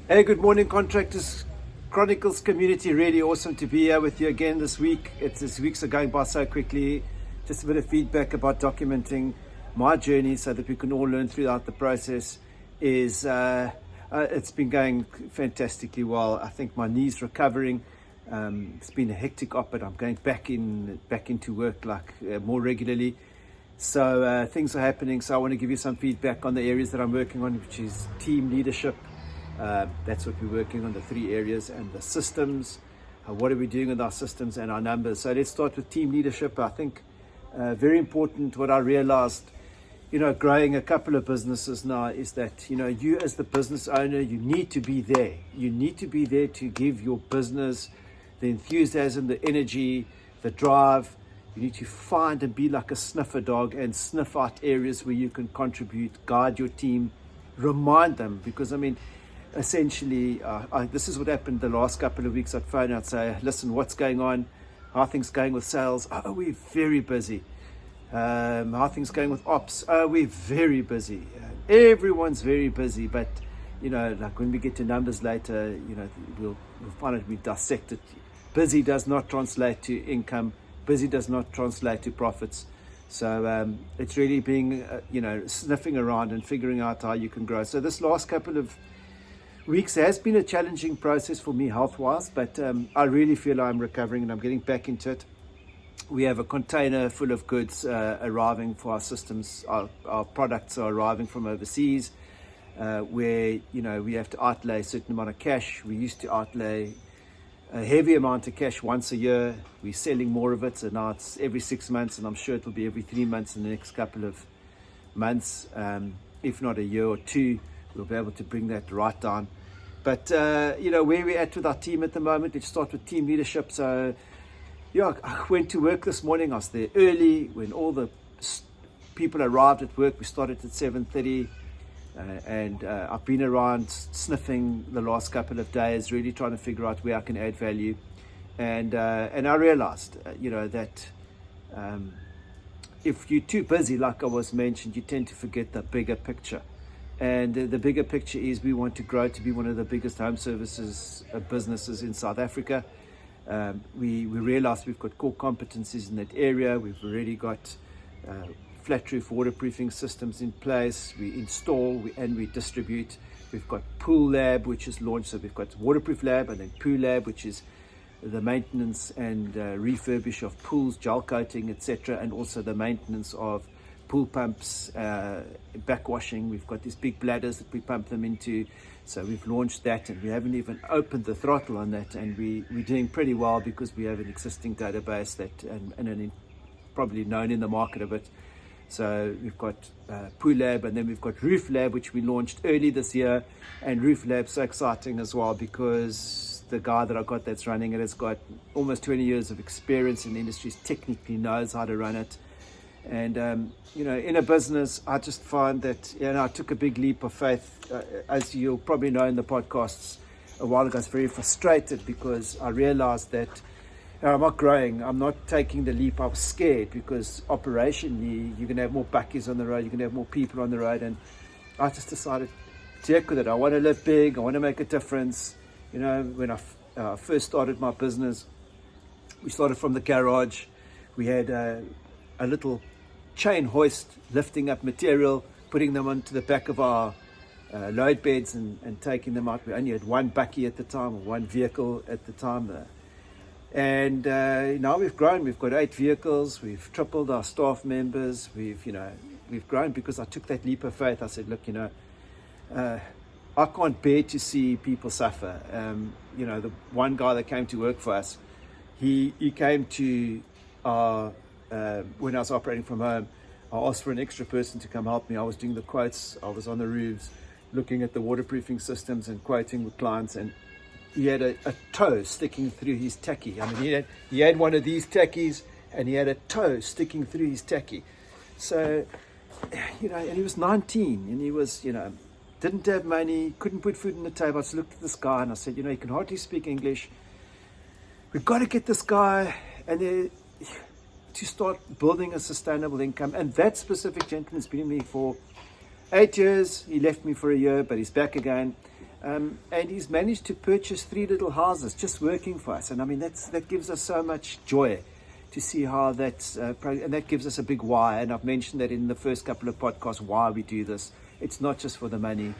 Hey, good morning, Contractors Chronicles community. Really awesome to be here with you again this week. These weeks are going by so quickly. Just a bit of feedback about documenting my journey so that we can all learn throughout the process. It's been going fantastically well. I think my knee's recovering. It's been a hectic op, but I'm going back into work more regularly. So things are happening. So I want to give you some feedback on the areas that I'm working on, which is team leadership. That's what we're working on, the 3 areas, and the systems. What are we doing with our systems and our numbers? So let's start with team leadership. I think very important. What I realized, growing a couple of businesses now, is that, you as the business owner, you need to be there. You need to be there to give your business the enthusiasm, the energy, the drive. You need to find and be like a sniffer dog and sniff out areas where you can contribute, guide your team, remind them, because essentially, this is what happened the last couple of weeks. I'd phone out, say, listen, what's going on? How are things going with sales? Oh, we're very busy. How are things going with ops? Oh, we're very busy. Everyone's very busy, but, when we get to numbers later, we'll find it, we dissect it. Busy does not translate to income. Busy does not translate to profits. So it's really being, sniffing around and figuring out how you can grow. So this last couple of weeks has been a challenging process for me health-wise, but I really feel I'm recovering and I'm getting back into it. We have a container full of goods arriving for our systems. Our products are arriving from overseas, where we have to outlay a certain amount of cash. We used to outlay a heavy amount of cash once a year. We're selling more of it, so now it's every 6 months, and I'm sure it'll be every 3 months in the next couple of months, if not a year or 2. We'll be able to bring that right down. But, where we're at with our team at the moment, let's start with team leadership. So, I went to work this morning. I was there early when all the people arrived at work. We started at 7:30, and I've been around sniffing the last couple of days, really trying to figure out where I can add value. And I realized, that if you're too busy, like I was mentioned, you tend to forget the bigger picture. And the bigger picture is we want to grow to be one of the biggest home services businesses in South Africa. We realize we've got core competencies in that area. We've already got flat roof waterproofing systems in place. We install and we distribute. We've got Pool Lab, which is launched. So we've got Waterproof Lab and then Pool Lab, which is the maintenance and refurbish of pools, gel coating, etc., and also the maintenance of pool pumps, backwashing. We've got these big bladders that we pump them into. So we've launched that, and we haven't even opened the throttle on that, and we're doing pretty well because we have an existing database that and probably known in the market a bit. So we've got Pool Lab, and then we've got Roof Lab, which we launched early this year. And Roof Lab's so exciting as well because the guy that I got that's running it has got almost 20 years of experience in the industry, technically knows how to run it. And, in a business, I just find that, I took a big leap of faith. As you'll probably know in the podcasts a while ago, I was very frustrated because I realized that I'm not growing. I'm not taking the leap. I was scared because operationally, you're going to have more buckies on the road. You're going to have more people on the road. And I just decided to heck with it. I want to live big. I want to make a difference. When I first started my business, we started from the garage. We had a little chain hoist lifting up material, putting them onto the back of our load beds and taking them out. We only had one bucky at the time, or one vehicle at the time. And now we've grown. We've got 8 vehicles. We've tripled our staff members. We've grown because I took that leap of faith. I said, look, I can't bear to see people suffer. The one guy that came to work for us, he came to our when I was operating from home. I asked for an extra person to come help me. I was doing the quotes. I was on the roofs looking at the waterproofing systems and quoting with clients, and he had a toe sticking through his tacky. He had one of these tackies, and he had a toe sticking through his tacky. So, and he was 19, and he was, didn't have money, couldn't put food on the table. I just looked at this guy, and I said, he can hardly speak English. We've got to get this guy and to start building a sustainable income. And that specific gentleman has been with me for 8 years. He left me for a year, but he's back again. And he's managed to purchase 3 little houses just working for us. And I mean, that gives us so much joy to see how that's, and that gives us a big why. And I've mentioned that in the first couple of podcasts, why we do this. It's not just for the money.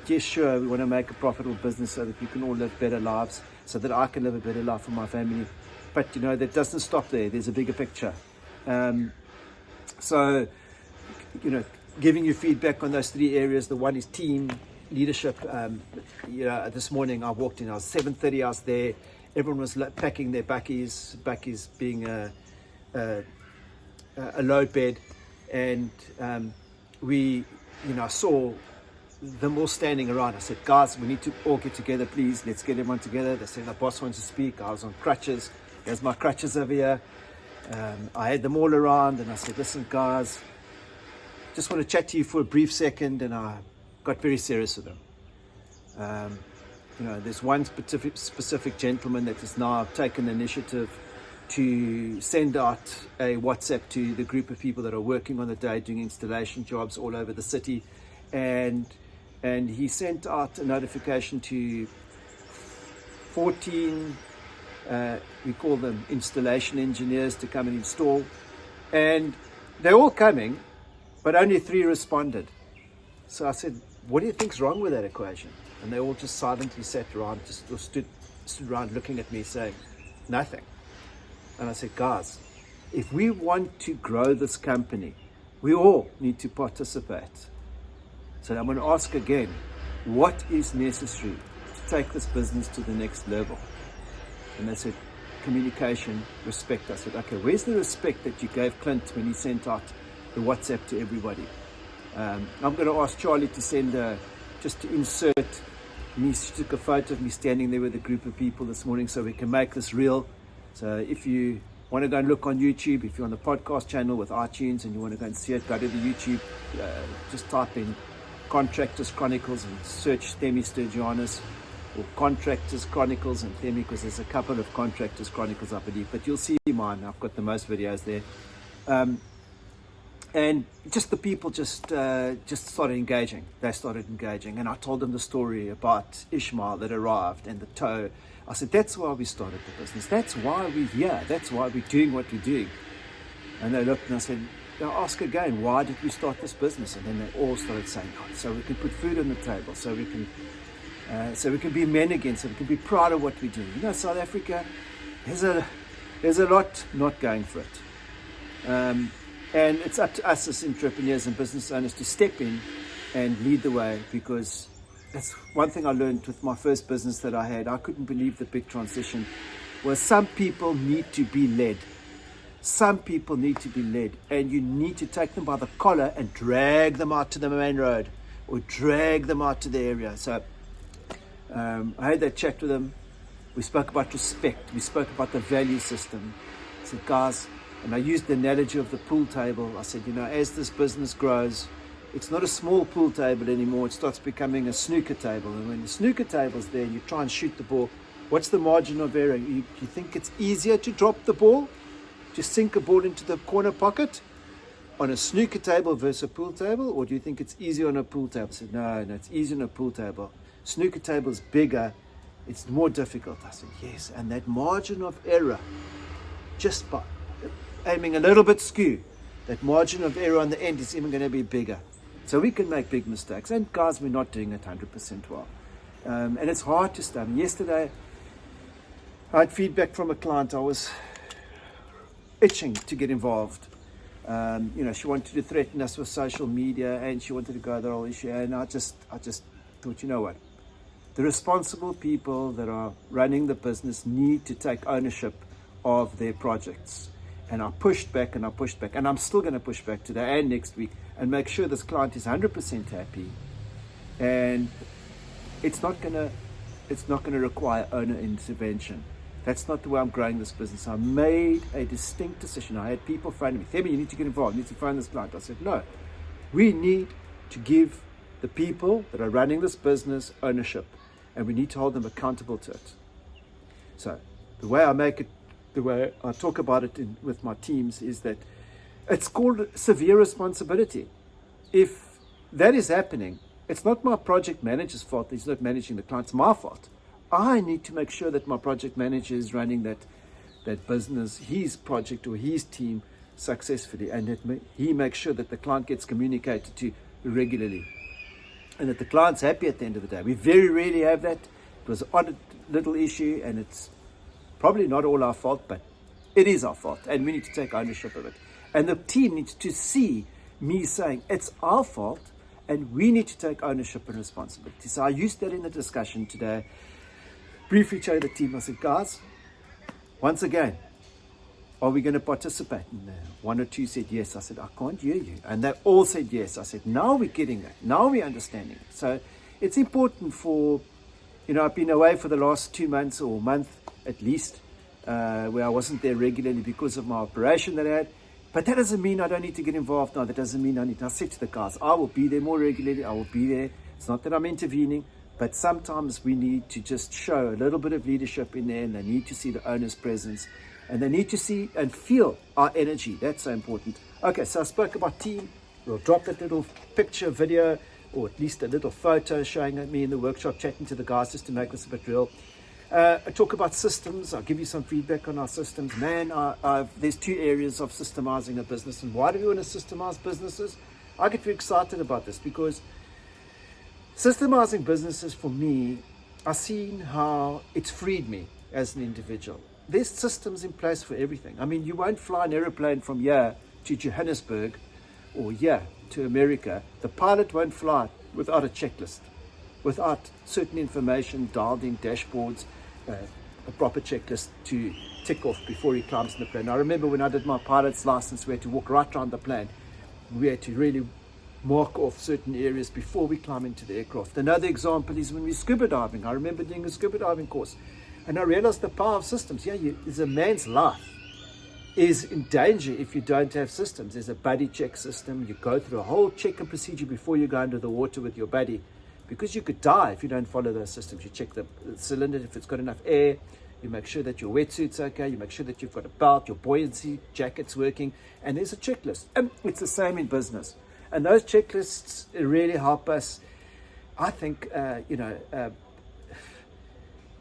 Yes, sure, we want to make a profitable business so that we can all live better lives, so that I can live a better life for my family. But, that doesn't stop there. There's a bigger picture. So, giving you feedback on those 3 areas. The one is team, leadership. This morning I walked in, I was 7:30, I was there. Everyone was packing their backies being a load bed. And I saw them all standing around. I said, guys, we need to all get together, please. Let's get everyone together. They said, the boss wants to speak. I was on crutches. There's my crutches over here. I had them all around, and I said, listen, guys, just want to chat to you for a brief second. And I got very serious with them. There's one specific gentleman that has now taken the initiative to send out a WhatsApp to the group of people that are working on the day, doing installation jobs all over the city. And he sent out a notification to 14, we call them installation engineers, to come and install. And they're all coming, but only 3 responded. So I said, what do you think's wrong with that equation? And they all just silently sat around, stood around looking at me saying, nothing. And I said, guys, if we want to grow this company, we all need to participate. So I'm going to ask again, what is necessary to take this business to the next level? And they said, communication, respect. I said, okay, where's the respect that you gave Clint when he sent out the WhatsApp to everybody? I'm going to ask Charlie to send just to insert me. She took a photo of me standing there with a group of people this morning so we can make this real. So if you want to go and look on YouTube, if you're on the podcast channel with iTunes and you want to go and see it, go to the YouTube, just type in Contractors Chronicles and search Themi Sturgianus, or Contractors Chronicles and Themi, because there's a couple of Contractors Chronicles, I believe, but you'll see mine. I've got the most videos there. And just the people just started engaging. They started engaging, and I told them the story about Ishmael that arrived and the tow. I said, that's why we started the business. That's why we're here. That's why we're doing what we're doing. And they looked and I said, now ask again, why did we start this business? And then they all started saying, oh, so we can put food on the table, so we can be men again, so we can be proud of what we're doing. South Africa, there's a lot not going for it. And it's up to us as entrepreneurs and business owners to step in and lead the way, because that's one thing I learned with my first business that I had. I couldn't believe the big transition, was some people need to be led. Some people need to be led, and you need to take them by the collar and drag them out to the main road or drag them out to the area. So I had that chat with them. We spoke about respect. We spoke about the value system. I said, guys, and I used the analogy of the pool table. I said, as this business grows, it's not a small pool table anymore. It starts becoming a snooker table. And when the snooker table's there and you try and shoot the ball, what's the margin of error? You think it's easier to drop the ball, to sink a ball into the corner pocket on a snooker table versus a pool table? Or do you think it's easier on a pool table? I said, no, it's easier on a pool table. Snooker table is bigger. It's more difficult. I said, yes. And that margin of error, just by aiming a little bit skew, that margin of error on the end is even going to be bigger. So we can make big mistakes. And guys, we're not doing it 100% well. And it's hard to start. Yesterday, I had feedback from a client. I was itching to get involved. She wanted to threaten us with social media, and she wanted to go the whole issue. And I just thought, you know what? The responsible people that are running the business need to take ownership of their projects. And I pushed back and I pushed back, and I'm still going to push back today and next week and make sure this client is 100% happy. And it's not going to require owner intervention. That's not the way I'm growing this business. I made a distinct decision. I had people phoning me, Themi, you need to get involved. You need to phone this client. I said, no, we need to give the people that are running this business ownership, and we need to hold them accountable to it. So the way I talk about it with my teams is that it's called severe responsibility. If that is happening, it's not my project manager's fault that he's not managing the client. It's my fault. I need to make sure that my project manager is running that business, his project or his team successfully, and that he makes sure that the client gets communicated to regularly and that the client's happy at the end of the day. We very rarely have that. It was an odd little issue, and it's probably not all our fault, but it is our fault, and we need to take ownership of it. And the team needs to see me saying it's our fault, and we need to take ownership and responsibility. So I used that in the discussion today. Briefly told the team, I said, guys, once again, are we going to participate? And one or two said yes. I said, I can't hear you. And they all said yes. I said, now we're getting that. Now we're understanding it. So it's important for, I've been away for the last 2 months or a month at least, where I wasn't there regularly because of my operation that I had. But that doesn't mean I don't need to get involved now. That doesn't mean I said to the guys, I will be there more regularly. I will be there. It's not that I'm intervening, but sometimes we need to just show a little bit of leadership in there, and they need to see the owner's presence, and they need to see and feel our energy. That's so important. Okay, so I spoke about team. We'll drop that little picture, video, or at least a little photo showing me in the workshop, chatting to the guys just to make this a bit real. I talk about systems. I'll give you some feedback on our systems. Man, there's 2 areas of systemizing a business. And why do we want to systemize businesses? I get very excited about this because systemizing businesses for me, I've seen how it's freed me as an individual. There's systems in place for everything. I mean, you won't fly an aeroplane from here to Johannesburg or here to America. The pilot won't fly without a checklist, without certain information dialed in, dashboards, a proper checklist to tick off before he climbs in the plane. I remember when I did my pilot's license, we had to walk right around the plane. We had to really mark off certain areas before we climb into the aircraft. Another example is when we're scuba diving. I remember doing a scuba diving course, and I realized the power of systems. Is a man's life is in danger if you don't have systems. There's a buddy check system. You go through a whole check and procedure before you go under the water with your buddy, because you could die if you don't follow those systems. You check the cylinder if it's got enough air. You make sure that your wetsuit's okay. You make sure that you've got a belt, your buoyancy jacket's working, and there's a checklist. And it's the same in business. And those checklists really help us, I think,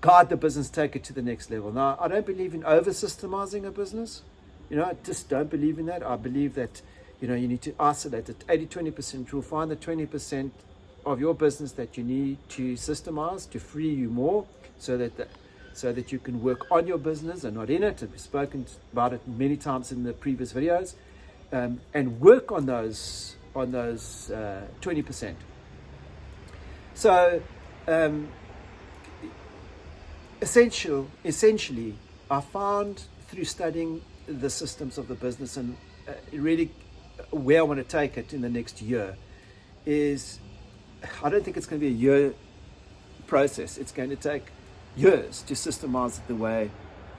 guide the business, take it to the next level. Now, I don't believe in over-systemizing a business. I just don't believe in that. I believe that, you need to isolate it. 80-20% rule. Find the 20% of your business that you need to systemize to free you more, so that you can work on your business and not in it. And we've spoken about it many times in the previous videos, and work on those 20%. So essentially, I found through studying the systems of the business, and really where I want to take it in the next year is, I don't think it's going to be a year process. It's going to take years to systemize it the way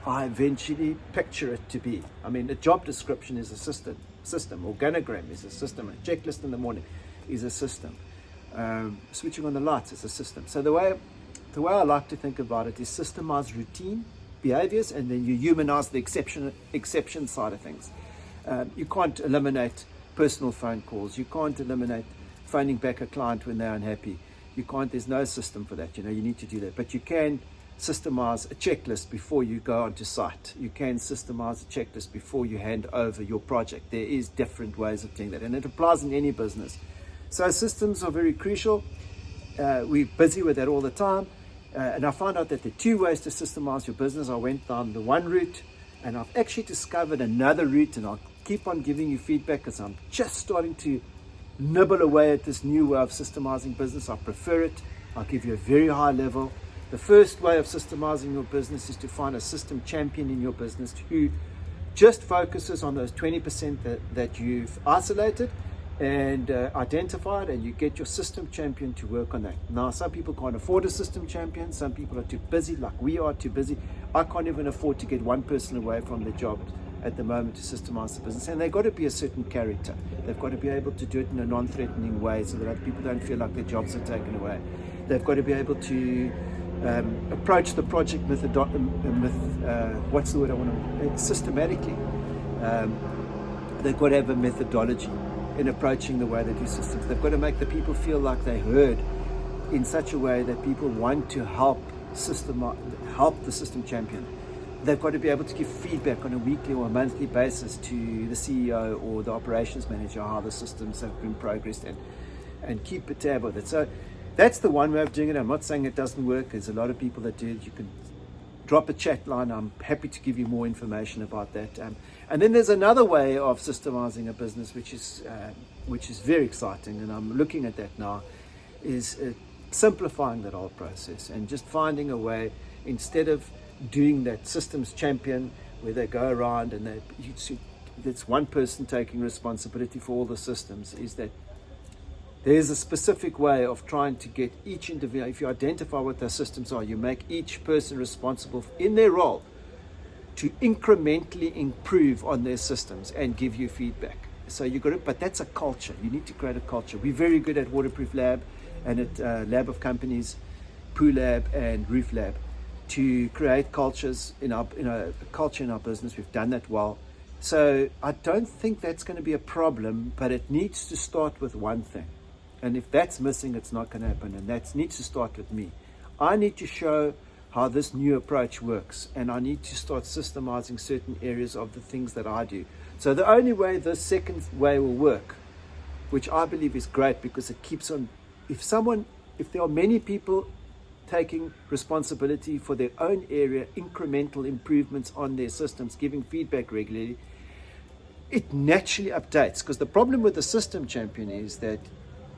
I eventually picture it to be. I mean, a job description is a system. Organogram is a system. A checklist in the morning is a system. Switching on the lights is a system. So the way I like to think about it is systemize routine behaviors, and then you humanize the exception side of things. You can't eliminate personal phone calls. You can't eliminate phoning back a client when they're unhappy. There's no system for that. You need to do that. But you can systemize a checklist before you go onto site. You can systemize a checklist before you hand over your project. There is different ways of doing that, and it applies in any business. So systems are very crucial. We're busy with that all the time. And I found out that there are 2 ways to systemize your business. I went down the one route, and I've actually discovered another route, and I'll keep on giving you feedback because I'm just starting to nibble away at this new way of systemizing business. I prefer it. I'll give you a very high level. The first way of systemizing your business is to find a system champion in your business who just focuses on those 20% that you've isolated and identified, and you get your system champion to work on that. Now, some people can't afford a system champion. Some people are too busy, like we are too busy. I can't even afford to get one person away from the job at the moment to systemize the business. And they've got to be a certain character. They've got to be able to do it in a non-threatening way so that other people don't feel like their jobs are taken away. They've got to be able to approach the project systematically. They've got to have a methodology. in approaching the way they do systems. They've got to make the people feel like they're heard in such a way that people want to help the system champion. They've got to be able to give feedback on a weekly or a monthly basis to the CEO or the operations manager how the systems have been progressed, and keep a tab of it. So that's the one way of doing it. I'm not saying it doesn't work. There's a lot of people that do it. You can drop a chat line. I'm happy to give you more information about that. And then there's another way of systemizing a business, which is very exciting, and I'm looking at that now, is simplifying that whole process and just finding a way, instead of doing that systems champion where they go around and that's one person taking responsibility for all the systems, is that there's a specific way of trying to get each individual. If you identify what those systems are, you make each person responsible in their role to incrementally improve on their systems and give you feedback. So you got it, but that's a culture. You need to create a culture. We're very good at Waterproof Lab and at Lab of Companies, Poo Lab and Roof Lab, to create cultures a culture in our business. We've done that well. So I don't think that's going to be a problem, but it needs to start with one thing. And if that's missing, it's not going to happen. And that needs to start with me. I need to show how this new approach works, and I need to start systemizing certain areas of the things that I do. So the only way this second way will work, which I believe is great, because it keeps on, if there are many people taking responsibility for their own area, incremental improvements on their systems, giving feedback regularly, it naturally updates. Because the problem with the system champion is that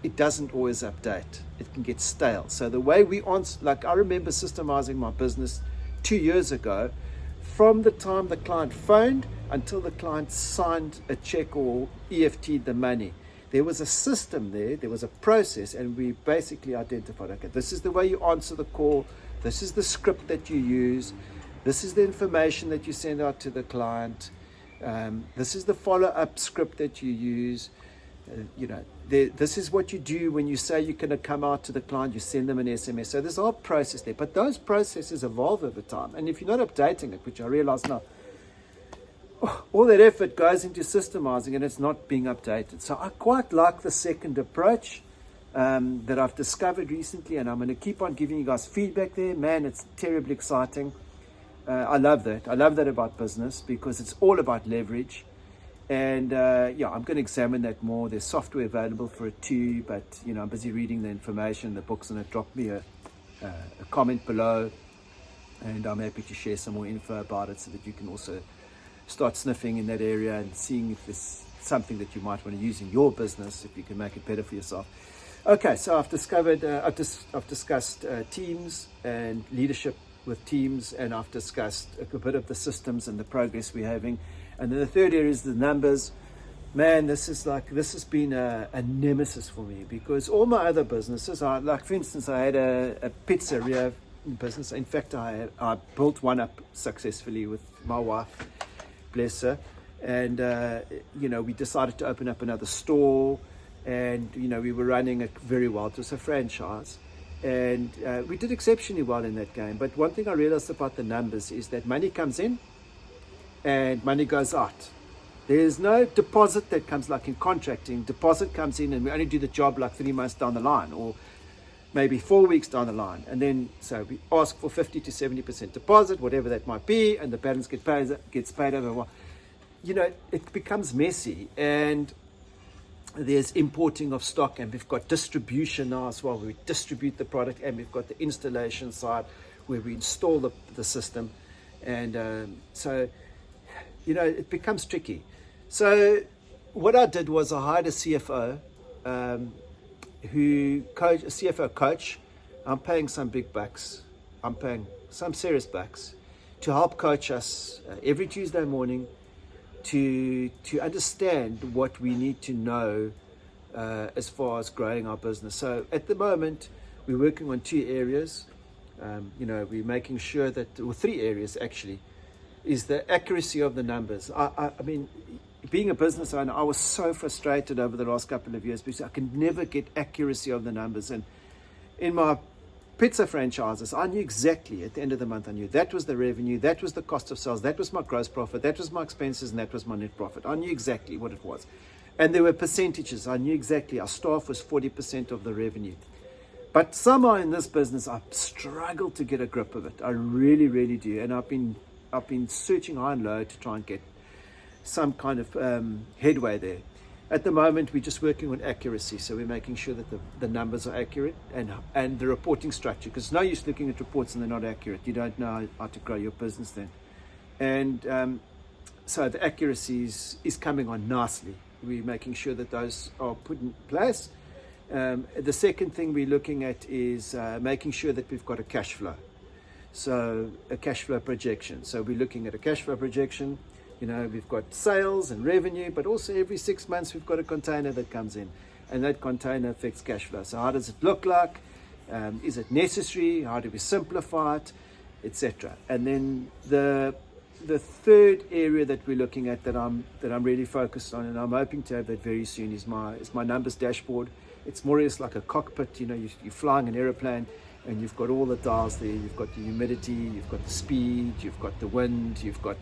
it doesn't always update. It can get stale. So the way I remember systemizing my business 2 years ago, from the time the client phoned until the client signed a check or EFT'd the money, there was a system there was a process, and we basically identified, okay, this is the way you answer the call, this is the script that you use, this is the information that you send out to the client, this is the follow-up script that you use. This is what you do when you say you're going to come out to the client, you send them an SMS. So there's a whole process there, but those processes evolve over time. And if you're not updating it, which I realize now, all that effort goes into systemizing and it's not being updated. So I quite like the second approach that I've discovered recently, and I'm going to keep on giving you guys feedback there. Man, it's terribly exciting. I love that. I love that about business, because it's all about leverage. And I'm going to examine that more. There's software available for it too, but I'm busy reading the information, the books, and it dropped me a comment below, and I'm happy to share some more info about it so that you can also start sniffing in that area and seeing if there's something that you might want to use in your business, if you can make it better for yourself. Okay, so I've discussed teams and leadership with teams, and I've discussed a bit of the systems and the progress we're having. And then the third area is the numbers. Man, this has been a nemesis for me, because all my other businesses are, like, for instance, I had a pizzeria business. In fact, I built one up successfully with my wife, bless her. And, we decided to open up another store, and, we were running it very well. It was a franchise. And we did exceptionally well in that game. But one thing I realized about the numbers is that money comes in and money goes out. There's no deposit that comes, like in contracting. Deposit comes in and we only do the job like 3 months down the line, or maybe 4 weeks down the line. And then, so we ask for 50 to 70% deposit, whatever that might be, and the balance gets paid over a while. It becomes messy, and there's importing of stock, and we've got distribution now as well. We distribute the product, and we've got the installation side where we install the system. And so it becomes tricky. So what I did was I hired a CFO, a CFO coach. I'm paying some big bucks. I'm paying some serious bucks to help coach us every Tuesday morning to understand what we need to know as far as growing our business. So at the moment, we're working on 2 areas. We're making sure that, or 3 areas actually, is the accuracy of the numbers. I mean, being a business owner, I was so frustrated over the last couple of years because I could never get accuracy of the numbers. And in my pizza franchises, I knew exactly at the end of the month, I knew that was the revenue, that was the cost of sales, that was my gross profit, that was my expenses, and that was my net profit. I knew exactly what it was. And there were percentages. I knew exactly our staff was 40% of the revenue. But somehow in this business, I've struggled to get a grip of it. I really, really do. And I've been searching high and low to try and get some kind of headway there. At the moment, we're just working on accuracy. So we're making sure that the numbers are accurate and the reporting structure. Because it's no use looking at reports and they're not accurate. You don't know how to grow your business then. And so the accuracy is coming on nicely. We're making sure that those are put in place. The second thing we're looking at is making sure that we've got a cash flow. So a cash flow projection. So we're looking at a cash flow projection. We've got sales and revenue, but also every 6 months we've got a container that comes in, and that container affects cash flow. So how does it look like? Is it necessary? How do we simplify it, etc.? And then the third area that we're looking at that I'm really focused on, and I'm hoping to have that very soon, is my numbers dashboard. It's more or less like a cockpit. You're flying an aeroplane, and you've got all the dials there. You've got the humidity, you've got the speed, you've got the wind, you've got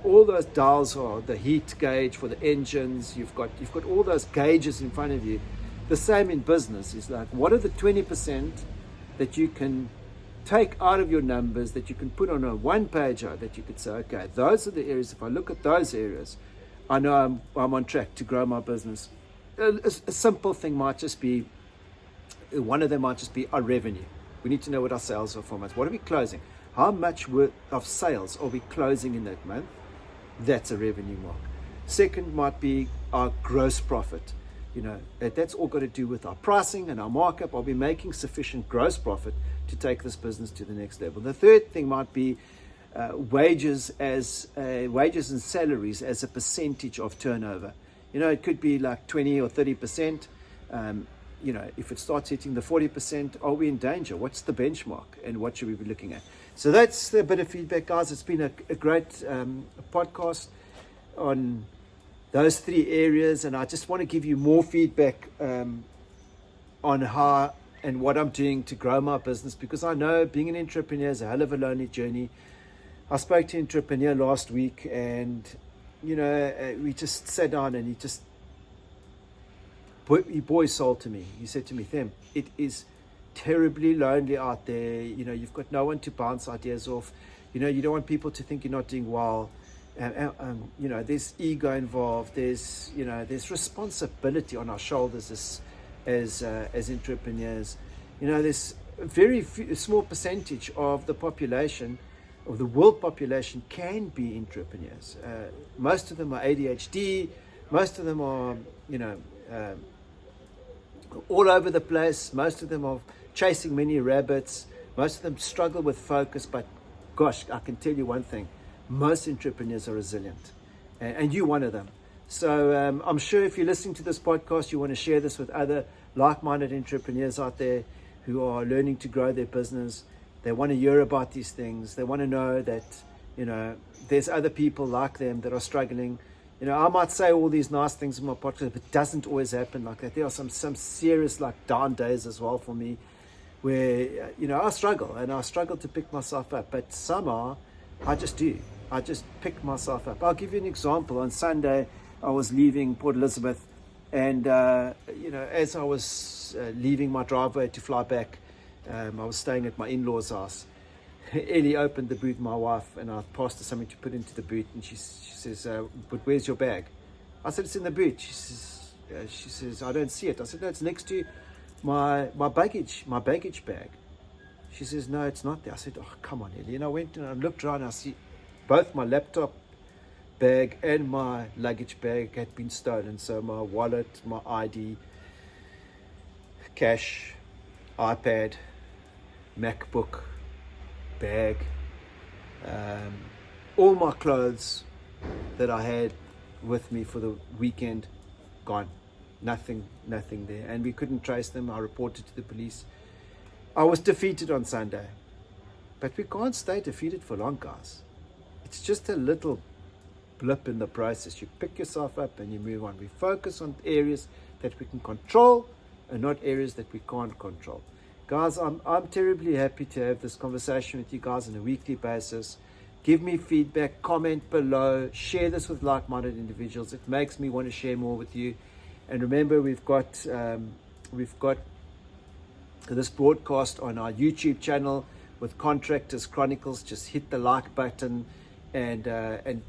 all those dials are the heat gauge for the engines. You've got all those gauges in front of you. The same in business is like, what are the 20% that you can take out of your numbers that you can put on a one-pager that you could say, okay, those are the areas. If I look at those areas, I know I'm on track to grow my business. A simple thing might just be, one of them might just be our revenue. We need to know what our sales are for months. What are we closing? How much worth of sales are we closing in that month? That's a revenue mark. Second might be our gross profit. That's all got to do with our pricing and our markup. Are we making sufficient gross profit to take this business to the next level? The third thing might be wages and salaries as a percentage of turnover. It could be like 20 or 30%. If it starts hitting the 40%, are we in danger? What's the benchmark, and what should we be looking at? So that's a bit of feedback, guys. It's been a great podcast on those three areas, and I just want to give you more feedback on how and what I'm doing to grow my business, because I know being an entrepreneur is a hell of a lonely journey. I spoke to an entrepreneur last week, and we just sat down, and he bore his soul to me. He said to me, Them, it is terribly lonely out there. You've got no one to bounce ideas off. You don't want people to think you're not doing well. There's ego involved. There's responsibility on our shoulders as entrepreneurs. There's a very small percentage of the population, of the world population, can be entrepreneurs. Most of them are ADHD. Most of them are, all over the place. Most of them are chasing many rabbits. Most of them struggle with focus. But gosh, I can tell you one thing: most entrepreneurs are resilient, and you're one of them. So I'm sure if you're listening to this podcast, you want to share this with other like-minded entrepreneurs out there who are learning to grow their business. They want to hear about these things. They want to know that there's other people like them that are struggling. I might say all these nice things in my podcast, but it doesn't always happen like that. There are some serious down days as well for me, where I struggle to pick myself up, but somehow I just do. I just pick myself up. I'll give you an example. On Sunday, I was leaving Port Elizabeth, and as I was leaving my driveway to fly back, I was staying at my in-laws' house. Ellie opened the boot, my wife, and I passed her something to put into the boot, and she says, but where's your bag? I said, it's in the boot. She says, I don't see it. I said, no, it's next to my baggage bag. She says, no, it's not there. I said, oh, come on, Ellie. And I went and I looked around, and I see both my laptop bag and my luggage bag had been stolen. So my wallet, my ID, cash, iPad, MacBook, bag, all my clothes that I had with me for the weekend, gone. Nothing there. And we couldn't trace them. I reported to the police. I was defeated on Sunday. But we can't stay defeated for long, guys. It's just a little blip in the process. You pick yourself up and you move on. We focus on areas that we can control and not areas that we can't control. Guys, I'm terribly happy to have this conversation with you guys on a weekly basis. Give me feedback, comment below, share this with like-minded individuals. It makes me want to share more with you. And remember, we've got this broadcast on our YouTube channel with Contractors Chronicles. Just hit the like button and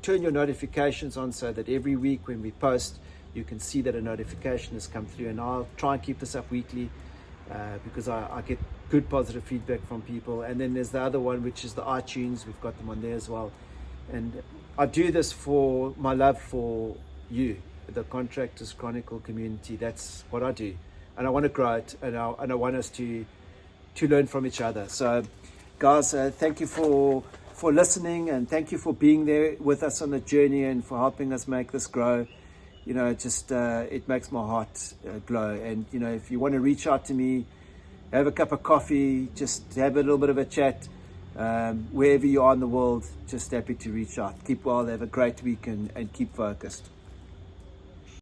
turn your notifications on so that every week when we post, you can see that a notification has come through. And I'll try and keep this up weekly because I get good positive feedback from people. And then there's the other one, which is the iTunes. We've got them on there as well. And I do this for my love for you, the Contractors Chronicle community. That's what I do, and I want to grow it, and I want us to learn from each other. So guys, thank you for listening, and thank you for being there with us on the journey and for helping us make this grow. You know, it makes my heart glow. And you know, if you want to reach out to me, have a cup of coffee, just have a little bit of a chat, wherever you are in the world, just happy to reach out. Keep well, have a great week, and keep focused.